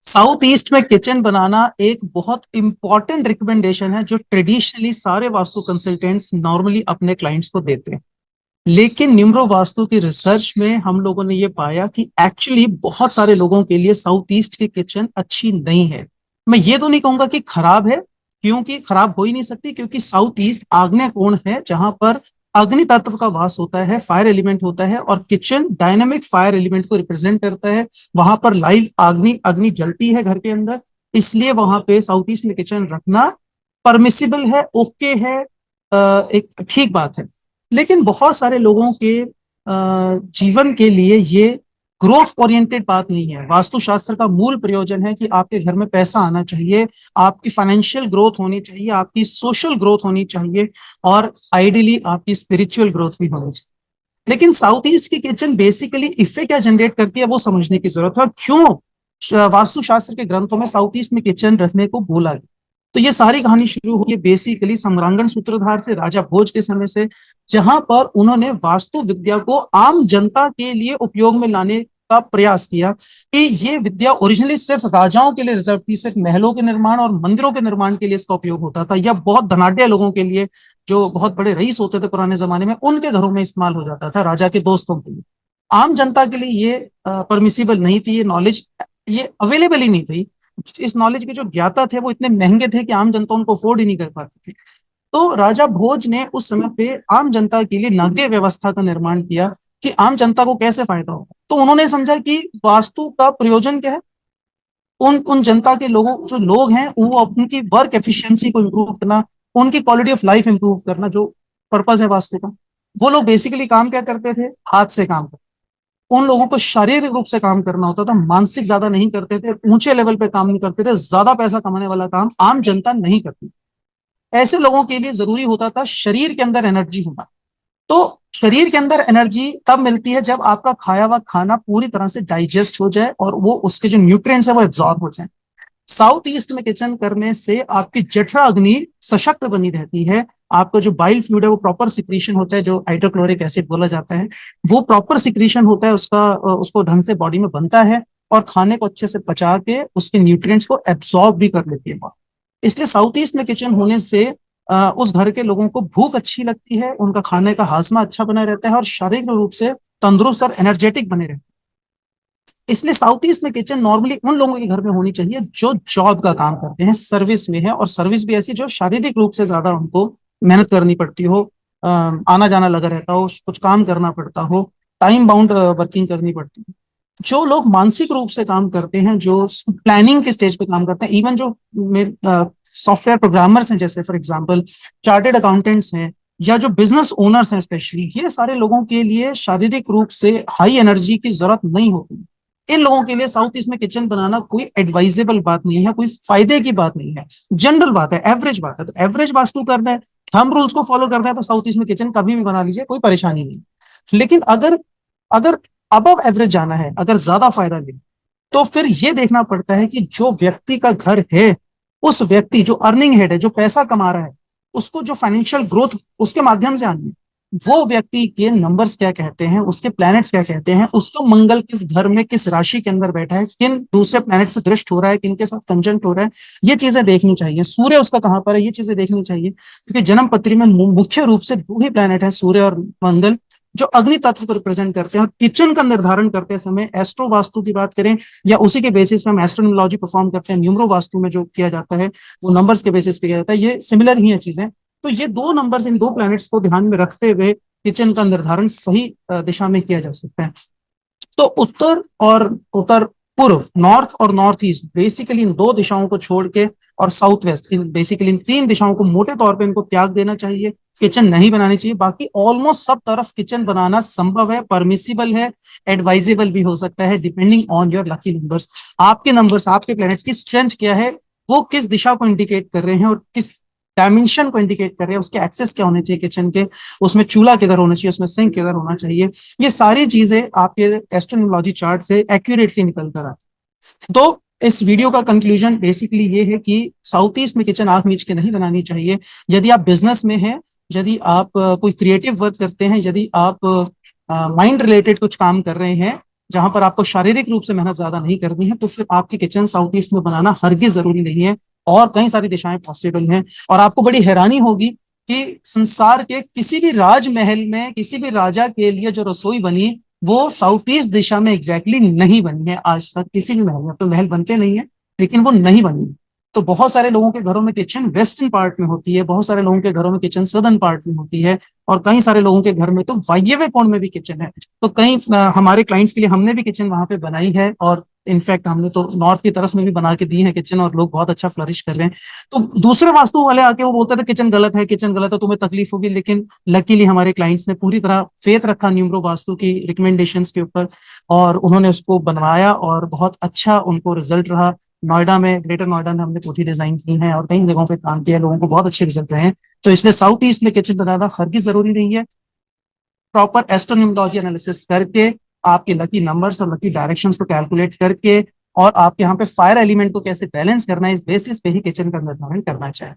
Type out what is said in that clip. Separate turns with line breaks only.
South east में kitchen बनाना एक बहुत इंपॉर्टेंट रिकमेंडेशन है जो ट्रेडिशनली सारे वास्तु कंसल्टेंट्स नॉर्मली अपने क्लाइंट्स को देते हैं। लेकिन न्यूमरो वास्तु की रिसर्च में हम लोगों ने ये पाया कि एक्चुअली बहुत सारे लोगों के लिए साउथ ईस्ट की किचन अच्छी नहीं है। मैं ये तो नहीं कहूंगा कि खराब है, क्योंकि खराब हो ही नहीं सकती, क्योंकि साउथ ईस्ट आग्नेय कोण है जहां पर अग्नि तत्व का वास होता है, फायर एलिमेंट होता है, और किचन डायनामिक फायर एलिमेंट को रिप्रेजेंट करता है। वहां पर लाइव अग्नि अग्नि जलती है घर के अंदर, इसलिए वहां पे साउथ ईस्ट में किचन रखना परमिसिबल है, ओके है, एक ठीक बात है। लेकिन बहुत सारे लोगों के जीवन के लिए ये ग्रोथ ओरिएंटेड बात नहीं है। वास्तुशास्त्र का मूल प्रयोजन है कि आपके घर में पैसा आना चाहिए, आपकी फाइनेंशियल ग्रोथ होनी चाहिए, आपकी सोशल ग्रोथ होनी चाहिए, और आइडियली आपकी स्पिरिचुअल ग्रोथ भी होनी चाहिए। लेकिन साउथ ईस्ट की किचन बेसिकली इफे क्या जनरेट करती है वो समझने की जरूरत है, और क्यों वास्तुशास्त्र के ग्रंथों में साउथ ईस्ट में किचन रखने को बोला गया। तो ये सारी कहानी शुरू हुई है बेसिकली सम्रांगण सूत्रधार से, राजा भोज के समय से, जहां पर उन्होंने वास्तु विद्या को आम जनता के लिए उपयोग में लाने का प्रयास किया कि ये विद्या ओरिजिनली सिर्फ राजाओं के लिए रिजर्व थी, सिर्फ महलों के निर्माण और मंदिरों के निर्माण के लिए इसका उपयोग होता था, या बहुत धनाढ्य लोगों के लिए, जो बहुत बड़े रईस होते थे पुराने जमाने में, उनके घरों में इस्तेमाल हो जाता था, राजा के दोस्तों के लिए। आम जनता के लिए ये परमिसिबल नहीं थी, ये नॉलेज ये अवेलेबल ही नहीं थी। इस नॉलेज के जो ज्ञाता थे वो इतने महंगे थे कि आम जनता उनको अफोर्ड ही नहीं कर पाती थी। तो राजा भोज ने उस समय पे आम जनता के लिए नगरीय व्यवस्था का निर्माण किया कि आम जनता को कैसे फायदा होगा। तो उन्होंने समझा कि वास्तु का प्रयोजन क्या है, उन उन जनता के लोगों, जो लोग हैं, वो उनकी वर्क एफिशिएंसी को इम्प्रूव करना, उनकी क्वालिटी ऑफ लाइफ इंप्रूव करना, जो पर्पज है वास्तु का। वो लोग बेसिकली काम क्या करते थे, हाथ से काम करते। उन लोगों को शारीरिक रूप से काम करना होता था, मानसिक ज्यादा नहीं करते थे, ऊंचे लेवल पे काम नहीं करते थे, ज्यादा पैसा कमाने वाला काम आम जनता नहीं करती। ऐसे लोगों के लिए जरूरी होता था शरीर के अंदर एनर्जी होना। तो शरीर के अंदर एनर्जी तब मिलती है जब आपका खाया हुआ खाना पूरी तरह से डाइजेस्ट हो जाए और वो उसके जो न्यूट्रिएंट्स है वो एब्जॉर्ब हो जाए। साउथ ईस्ट में किचन करने से आपकी जठरा अग्नि सशक्त बनी रहती है, आपका जो बाइल फ्लूइड है वो प्रॉपर सिक्रीशन होता है, जो हाइड्रोक्लोरिक एसिड बोला जाता है, वो प्रॉपर सिक्रीशन होता है उसका, उसको ढंग से बॉडी में बनता है, और खाने को अच्छे से पचा के उसके न्यूट्रिएंट्स को एब्सॉर्ब भी कर लेती है बॉडी। इसलिए साउथ ईस्ट में किचन होने से उस घर के लोगों को भूख अच्छी लगती है, उनका खाने का हाजमा अच्छा बना रहता है, और शारीरिक रूप से तंदुरुस्त और एनर्जेटिक बने रहते हैं। इसलिए साउथ ईस्ट में किचन नॉर्मली उन लोगों के घर में होनी चाहिए जो जॉब का काम करते हैं, सर्विस में है, और सर्विस भी ऐसी जो शारीरिक रूप से ज्यादा उनको मेहनत करनी पड़ती हो, आना जाना लगा रहता हो, कुछ काम करना पड़ता हो, टाइम बाउंड वर्किंग करनी पड़ती है। जो लोग मानसिक रूप से काम करते हैं, जो प्लानिंग के स्टेज पे काम करते हैं, इवन जो सॉफ्टवेयर प्रोग्रामर्स हैं, जैसे फॉर एग्जांपल चार्टेड अकाउंटेंट्स हैं, या जो बिजनेस ओनर्स हैं स्पेशली, ये सारे लोगों के लिए शारीरिक रूप से हाई एनर्जी की जरूरत नहीं होती। इन लोगों के लिए साउथ ईस्ट में किचन बनाना कोई एडवाइजेबल बात नहीं है, कोई फायदे की बात नहीं है, जनरल बात है, एवरेज बात है। तो एवरेज वास्तु करना है, थंब रूल्स को फॉलो करना है, तो साउथ ईस्ट में किचन कभी भी बना लीजिए, कोई परेशानी नहीं। लेकिन अगर अगर अबव एवरेज जाना है, अगर ज्यादा फायदा ले, तो फिर ये देखना पड़ता है कि जो व्यक्ति का घर है, उस व्यक्ति जो अर्निंग हेड है, जो पैसा कमा रहा है, उसको जो फाइनेंशियल ग्रोथ उसके माध्यम से आनी है, वो व्यक्ति के नंबर्स क्या कहते हैं, उसके प्लैनेट्स क्या कहते हैं, उसको मंगल किस घर में किस राशि के अंदर बैठा है, किन दूसरे प्लैनेट से दृष्ट हो रहा है, किन के साथ कंजंक्ट हो रहा है, ये चीजें देखनी चाहिए। सूर्य उसका कहां पर है, ये चीजें देखनी चाहिए, क्योंकि जन्म पत्री में मुख्य रूप से दो ही प्लैनेट है, सूर्य और मंगल, जो अग्नि तत्व को रिप्रेजेंट करते हैं। और किचन का निर्धारण करते समय एस्ट्रो वास्तु की बात करें, या उसी के बेसिस पे हम एस्ट्रोनोलॉजी परफॉर्म करते हैं, न्यूमरो वास्तु में जो किया जाता है वो नंबर्स के बेसिस पे किया जाता है, ये सिमिलर ही है चीजें। तो ये दो नंबर्स, इन दो प्लैनेट्स को ध्यान में रखते हुए किचन का निर्धारण सही दिशा में किया जा सकता है। तो उत्तर पूर्व, नॉर्थ और नॉर्थ ईस्ट, बेसिकली इन दो दिशाओं को छोड़ के, और साउथ वेस्ट, इन बेसिकली इन तीन दिशाओं को मोटे तौर पे इनको त्याग देना चाहिए, किचन नहीं बनानी चाहिए। बाकी ऑलमोस्ट सब तरफ किचन बनाना संभव है, परमिसिबल है, एडवाइजेबल भी हो सकता है, depending on your lucky numbers. आपके नंबर्स, आपके प्लैनेट्स की स्ट्रेंथ क्या है, वो किस दिशा को इंडिकेट कर रहे हैं और किस डायमेंशन को इंडिकेट कर रहे हैं, उसके एक्सेस क्या होने चाहिए किचन के, उसमें चूल्हा किधर होना चाहिए, उसमें सिंक किधर होना चाहिए, ये सारी चीजें आपके एस्ट्रोनोलॉजी चार्ट से एक्यूरेटली निकल कर आती। तो इस वीडियो का कंक्लूजन बेसिकली ये है कि साउथ ईस्ट में किचन आंख मीच के नहीं बनानी चाहिए। यदि आप बिजनेस में हैं, यदि आप कोई क्रिएटिव वर्क करते हैं, यदि आप माइंड रिलेटेड कुछ काम कर रहे हैं, जहां पर आपको शारीरिक रूप से मेहनत ज्यादा नहीं करनी है, तो फिर आपकी किचन साउथ ईस्ट में बनाना हरगिज जरूरी नहीं है। और कई सारी दिशाएं पॉसिबल हैं। और आपको बड़ी हैरानी होगी कि संसार के किसी भी राजमहल में किसी भी राजा के लिए जो रसोई बनी, वो साउथ ईस्ट दिशा में एग्जैक्टली नहीं बनी है। आज तक किसी भी महल में, तो महल बनते नहीं है लेकिन वो नहीं बनी। तो बहुत सारे लोगों के घरों में किचन वेस्टर्न पार्ट में होती है, बहुत सारे लोगों के घरों में किचन सदर्न पार्ट में होती है, और कई सारे लोगों के घर में तो वायव्य कोण में भी किचन है। तो कई हमारे क्लाइंट्स के लिए हमने भी किचन वहां पे बनाई है, और इनफैक्ट हमने तो नॉर्थ की तरफ में भी बना के दी है किचन, और लोग बहुत अच्छा फ्लरिश कर रहे हैं। तो दूसरे वास्तु वाले आके वो बोलते थे किचन गलत है, किचन गलत है, तुम्हें तकलीफ होगी, लेकिन लकीली हमारे क्लाइंट्स ने पूरी तरह फेथ रखा न्यूमरो वास्तु की रिकमेंडेशंस के ऊपर, और उन्होंने उसको बनवाया और बहुत अच्छा उनको रिजल्ट रहा। नोएडा में, ग्रेटर नोएडा में हमने कोठी डिजाइन की है और कई जगहों पे काम किया है, लोगों को बहुत अच्छे रिजल्ट रहे हैं। तो इसलिए साउथ ईस्ट में किचन बनाना हरगिज जरूरी नहीं है। प्रॉपर एस्ट्रोन्यूमोलॉजी एनालिसिस करके, आपके लकी नंबर्स और लकी डायरेक्शंस को कैलकुलेट करके, और आपके यहाँ पे फायर एलिमेंट को कैसे बैलेंस करना है, इस बेसिस पे ही किचन का निर्धारण करना चाहिए।